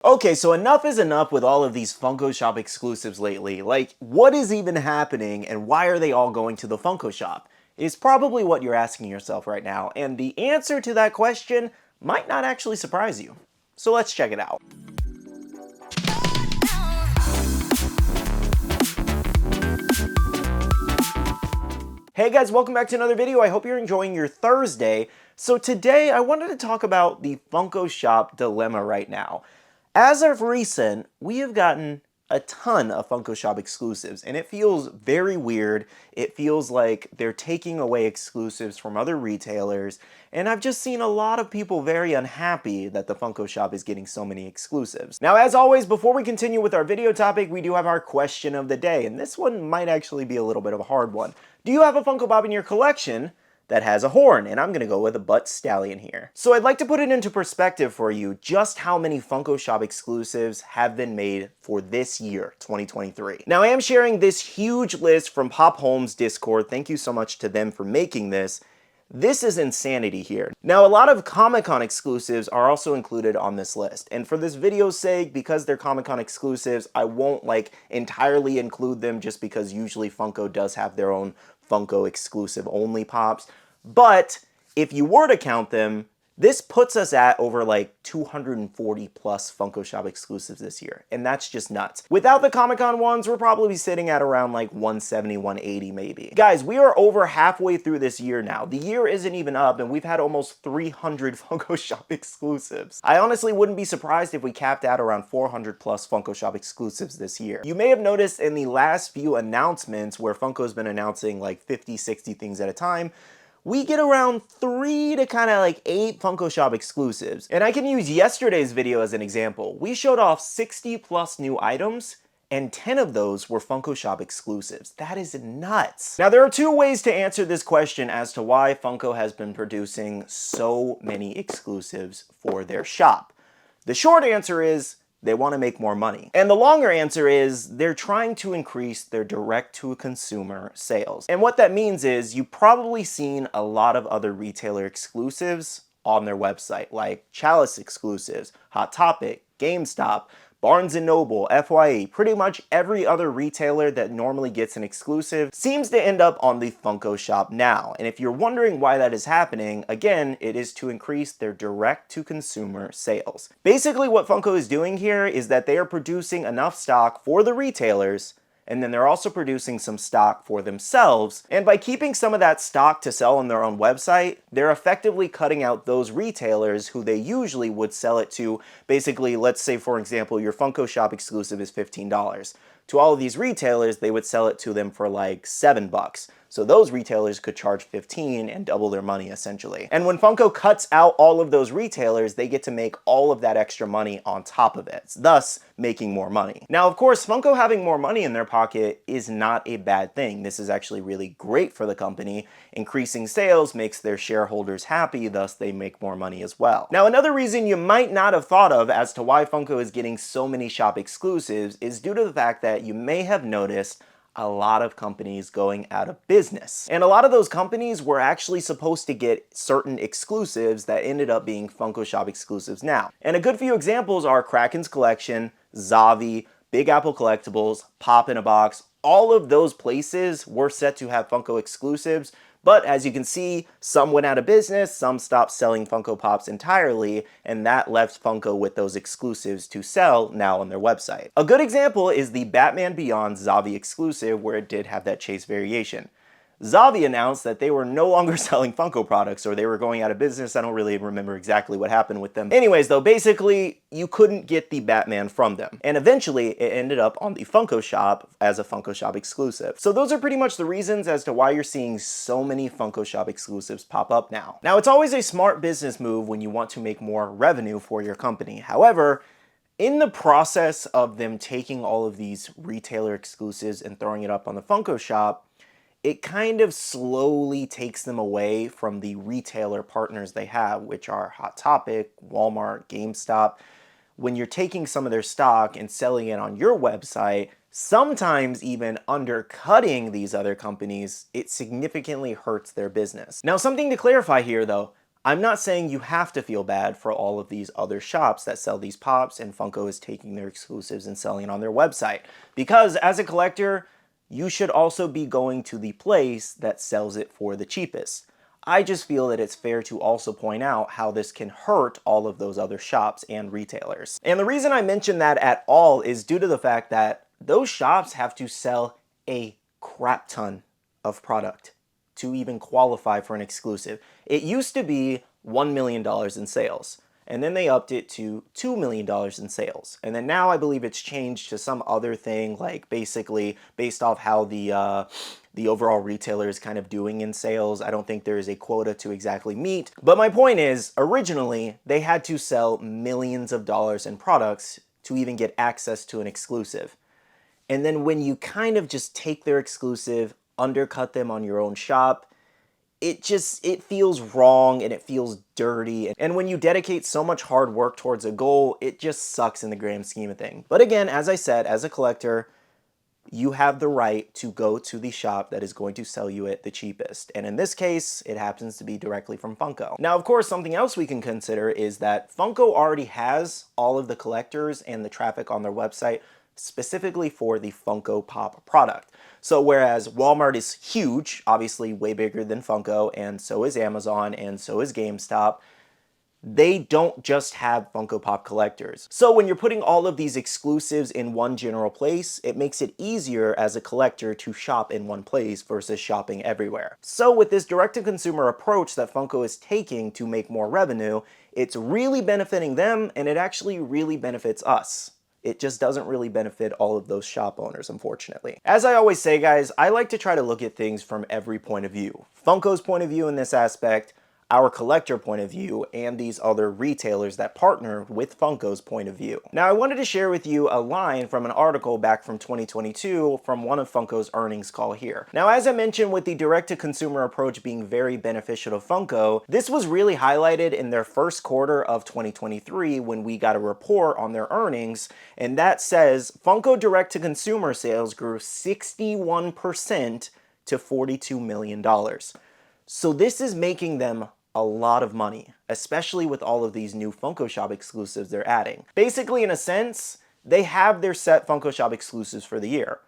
Okay, so enough is enough with all of these Funko Shop exclusives lately. Like, what is even happening and why are they all going to the Funko Shop? Is probably what you're asking yourself right now, and the answer to that question might not actually surprise you. So let's check it out. Hey guys, welcome back to another video. I hope you're enjoying your Thursday. So today I wanted to talk about the Funko Shop dilemma right now. As of recent, we have gotten a ton of Funko Shop exclusives, and it feels very weird. It feels like they're taking away exclusives from other retailers, and I've just seen a lot of people very unhappy that the Funko Shop is getting so many exclusives. Now, as always, before we continue with our video topic, we do have our question of the day, and this one might actually be a little bit of a hard one. Do you have a Funko Pop in your collection that has a horn? And I'm gonna go with a butt stallion here. So I'd like to put it into perspective for you just how many Funko Shop exclusives have been made for this year, 2023. Now I am sharing this huge list from Pop Home's Discord. Thank you so much to them for making this. This is insanity here. Now, a lot of Comic-Con exclusives are also included on this list. And for this video's sake, because they're Comic-Con exclusives, I won't entirely include them just because usually Funko does have their own Funko exclusive only pops. But if you were to count them, this puts us at over 240 plus Funko Shop exclusives this year, and that's just nuts. Without the Comic-Con ones, we're probably sitting at around 170, 180 maybe. Guys, we are over halfway through this year now. The year isn't even up, and we've had almost 300 Funko Shop exclusives. I honestly wouldn't be surprised if we capped out around 400 plus Funko Shop exclusives this year. You may have noticed in the last few announcements where Funko's been announcing 50, 60 things at a time, we get around 3 to 8 Funko Shop exclusives. And I can use yesterday's video as an example. We showed off 60 plus new items, and 10 of those were Funko Shop exclusives. That is nuts. Now, there are two ways to answer this question as to why Funko has been producing so many exclusives for their shop. The short answer is they want to make more money. And the longer answer is they're trying to increase their direct-to-consumer sales. And what that means is you've probably seen a lot of other retailer exclusives on their website, like Chalice exclusives, Hot Topic, GameStop, Barnes & Noble, FYE, pretty much every other retailer that normally gets an exclusive seems to end up on the Funko Shop now. And if you're wondering why that is happening, again, it is to increase their direct-to-consumer sales. Basically, what Funko is doing here is that they are producing enough stock for the retailers, and then they're also producing some stock for themselves. And by keeping some of that stock to sell on their own website, they're effectively cutting out those retailers who they usually would sell it to. Basically, let's say, for example, your Funko Shop exclusive is $15. To all of these retailers, they would sell it to them for $7. So those retailers could charge $15 and double their money essentially. And when Funko cuts out all of those retailers, they get to make all of that extra money on top of it, thus making more money. Now, of course, Funko having more money in their pocket is not a bad thing. This is actually really great for the company. Increasing sales makes their shareholders happy, thus they make more money as well. Now, another reason you might not have thought of as to why Funko is getting so many shop exclusives is due to the fact that you may have noticed a lot of companies going out of business. And a lot of those companies were actually supposed to get certain exclusives that ended up being Funko Shop exclusives now. And a good few examples are Kraken's Collection, Zavi, Big Apple Collectibles, Pop in a Box. All of those places were set to have Funko exclusives, but as you can see, some went out of business, some stopped selling Funko Pops entirely, and that left Funko with those exclusives to sell now on their website. A good example is the Batman Beyond Zavi exclusive, where it did have that chase variation. Zavi announced that they were no longer selling Funko products, or they were going out of business. I don't really remember exactly what happened with them. Anyways, though, basically, you couldn't get the Batman from them. And eventually, it ended up on the Funko Shop as a Funko Shop exclusive. So those are pretty much the reasons as to why you're seeing so many Funko Shop exclusives pop up now. Now, it's always a smart business move when you want to make more revenue for your company. However, in the process of them taking all of these retailer exclusives and throwing it up on the Funko Shop, it kind of slowly takes them away from the retailer partners they have, which are Hot Topic, Walmart, GameStop. When you're taking some of their stock and selling it on your website, sometimes even undercutting these other companies, it significantly hurts their business. Now, something to clarify here though, I'm not saying you have to feel bad for all of these other shops that sell these pops and Funko is taking their exclusives and selling it on their website. Because as a collector, you should also be going to the place that sells it for the cheapest. I just feel that it's fair to also point out how this can hurt all of those other shops and retailers. And the reason I mention that at all is due to the fact that those shops have to sell a crap ton of product to even qualify for an exclusive. It used to be $1 million in sales, and then they upped it to $2 million in sales. And then now I believe it's changed to some other thing, like basically based off how the overall retailer is kind of doing in sales. I don't think there is a quota to exactly meet. But my point is, originally, they had to sell millions of dollars in products to even get access to an exclusive. And then when you kind of just take their exclusive, undercut them on your own shop, it feels wrong and it feels dirty. And when you dedicate so much hard work towards a goal, it just sucks in the grand scheme of things. But again, as I said, as a collector, you have the right to go to the shop that is going to sell you it the cheapest. And in this case, it happens to be directly from Funko. Now, of course, something else we can consider is that Funko already has all of the collectors and the traffic on their website specifically for the Funko Pop product. So whereas Walmart is huge, obviously way bigger than Funko, and so is Amazon, and so is GameStop, they don't just have Funko Pop collectors. So when you're putting all of these exclusives in one general place, it makes it easier as a collector to shop in one place versus shopping everywhere. So with this direct-to-consumer approach that Funko is taking to make more revenue, it's really benefiting them, and it actually really benefits us. It just doesn't really benefit all of those shop owners, unfortunately. As I always say, guys, I like to try to look at things from every point of view. Funko's point of view in this aspect, our collector point of view, and these other retailers that partner with Funko's point of view. Now, I wanted to share with you a line from an article back from 2022 from one of Funko's earnings call here. Now, as I mentioned, with the direct-to-consumer approach being very beneficial to Funko, this was really highlighted in their first quarter of 2023 when we got a report on their earnings, and that says Funko direct-to-consumer sales grew 61% to $42 million. So this is making them a lot of money, especially with all of these new Funko Shop exclusives they're adding. Basically, in a sense, they have their set Funko Shop exclusives for the year,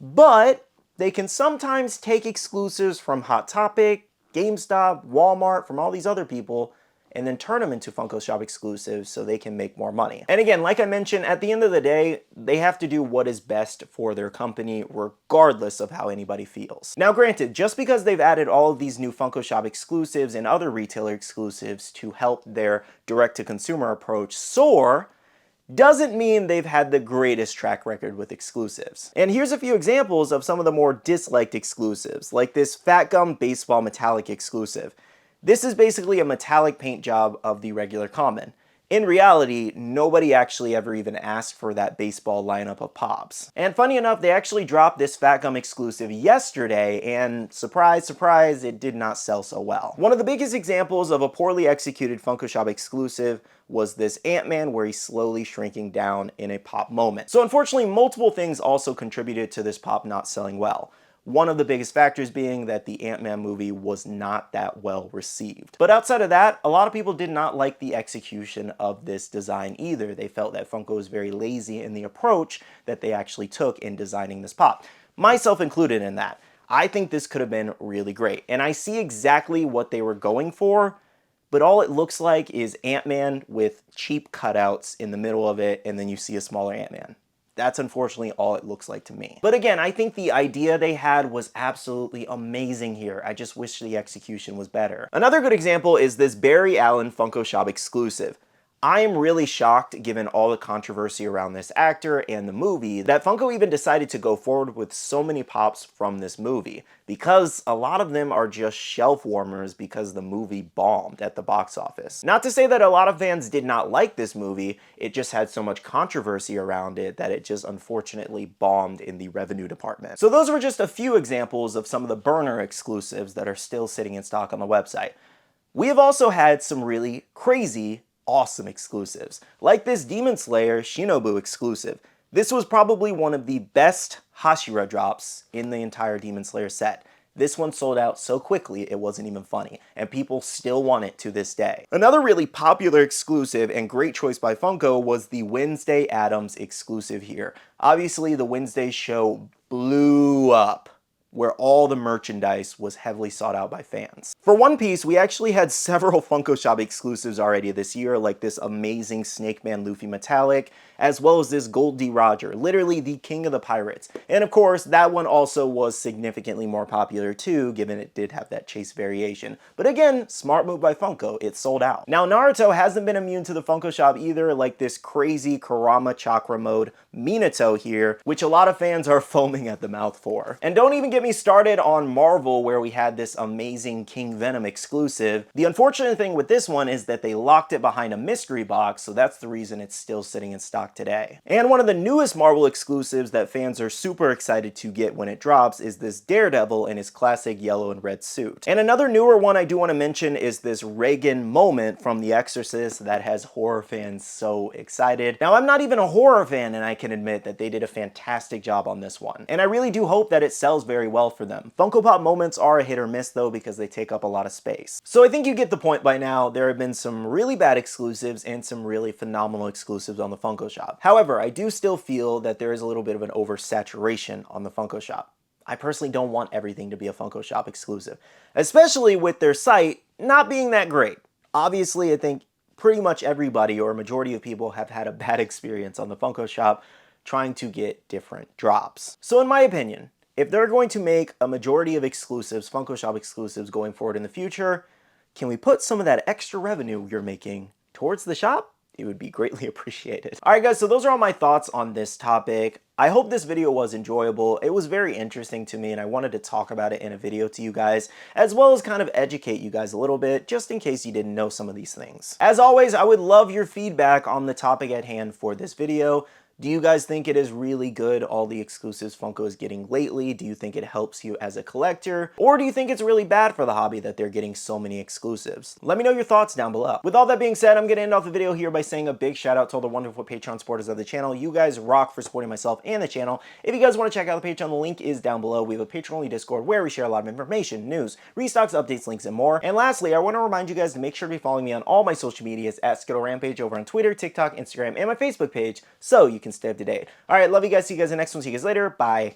but they can sometimes take exclusives from Hot Topic, GameStop, Walmart, from all these other people, and then turn them into Funko Shop exclusives so they can make more money. And again, like I mentioned, at the end of the day, they have to do what is best for their company, regardless of how anybody feels. Now granted, just because they've added all of these new Funko Shop exclusives and other retailer exclusives to help their direct-to-consumer approach soar, doesn't mean they've had the greatest track record with exclusives. And here's a few examples of some of the more disliked exclusives, like this Fat Gum Baseball Metallic exclusive. This is basically a metallic paint job of the regular common. In reality, nobody actually ever even asked for that baseball lineup of Pops. And funny enough, they actually dropped this Fat Gum exclusive yesterday, and surprise, surprise, it did not sell so well. One of the biggest examples of a poorly executed Funko Shop exclusive was this Ant-Man where he's slowly shrinking down in a Pop moment. So unfortunately, multiple things also contributed to this Pop not selling well. One of the biggest factors being that the Ant-Man movie was not that well received. But outside of that, a lot of people did not like the execution of this design either. They felt that Funko was very lazy in the approach that they actually took in designing this Pop. Myself included in that. I think this could have been really great. And I see exactly what they were going for, but all it looks like is Ant-Man with cheap cutouts in the middle of it, and then you see a smaller Ant-Man. That's unfortunately all it looks like to me. But again, I think the idea they had was absolutely amazing here. I just wish the execution was better. Another good example is this Barry Allen Funko Shop exclusive. I am really shocked, given all the controversy around this actor and the movie, that Funko even decided to go forward with so many Pops from this movie, because a lot of them are just shelf warmers because the movie bombed at the box office. Not to say that a lot of fans did not like this movie, it just had so much controversy around it that it just unfortunately bombed in the revenue department. So those were just a few examples of some of the burner exclusives that are still sitting in stock on the website. We have also had some really crazy awesome exclusives, like this Demon Slayer Shinobu exclusive. This was probably one of the best Hashira drops in the entire Demon Slayer set. This one sold out so quickly it wasn't even funny, and people still want it to this day. Another really popular exclusive and great choice by Funko was the Wednesday Addams exclusive here. Obviously, the Wednesday show blew up, where all the merchandise was heavily sought out by fans. For One Piece, we actually had several Funko Shop exclusives already this year, like this amazing Snake Man Luffy Metallic, as well as this Gold D. Roger, literally the king of the pirates. And of course, that one also was significantly more popular too, given it did have that chase variation. But again, smart move by Funko, it sold out. Now, Naruto hasn't been immune to the Funko Shop either, like this crazy Kurama Chakra mode Minato here, which a lot of fans are foaming at the mouth for. And don't even get me started on Marvel, where we had this amazing King Venom exclusive. The unfortunate thing with this one is that they locked it behind a mystery box, so that's the reason it's still sitting in stock today. And one of the newest Marvel exclusives that fans are super excited to get when it drops is this Daredevil in his classic yellow and red suit. And another newer one I do want to mention is this Reagan moment from The Exorcist that has horror fans so excited. Now, I'm not even a horror fan, and I can admit that they did a fantastic job on this one. And I really do hope that it sells very well for them. Funko Pop moments are a hit or miss though, because they take up a lot of space. So I think you get the point by now. There have been some really bad exclusives and some really phenomenal exclusives on the Funko Shop. However, I do still feel that there is a little bit of an oversaturation on the Funko Shop. I personally don't want everything to be a Funko Shop exclusive, especially with their site not being that great. Obviously, I think pretty much everybody or a majority of people have had a bad experience on the Funko Shop trying to get different drops. So in my opinion, if they're going to make a majority of exclusives, Funko Shop exclusives going forward in the future, can we put some of that extra revenue you're making towards the shop? It would be greatly appreciated. All right, guys, so those are all my thoughts on this topic. I hope this video was enjoyable. It was very interesting to me, and I wanted to talk about it in a video to you guys, as well as kind of educate you guys a little bit, just in case you didn't know some of these things. As always, I would love your feedback on the topic at hand for this video. Do you guys think it is really good, all the exclusives Funko is getting lately? Do you think it helps you as a collector? Or do you think it's really bad for the hobby that they're getting so many exclusives? Let me know your thoughts down below. With all that being said, I'm gonna end off the video here by saying a big shout out to all the wonderful Patreon supporters of the channel. You guys rock for supporting myself and the channel. If you guys want to check out the Patreon, the link is down below. We have a Patreon-only Discord where we share a lot of information, news, restocks, updates, links, and more. And lastly, I want to remind you guys to make sure to be following me on all my social medias at SkittleRampage over on Twitter, TikTok, Instagram, and my Facebook page so you can stay up to date. All right, love you guys. See you guys in the next one. See you guys later. Bye.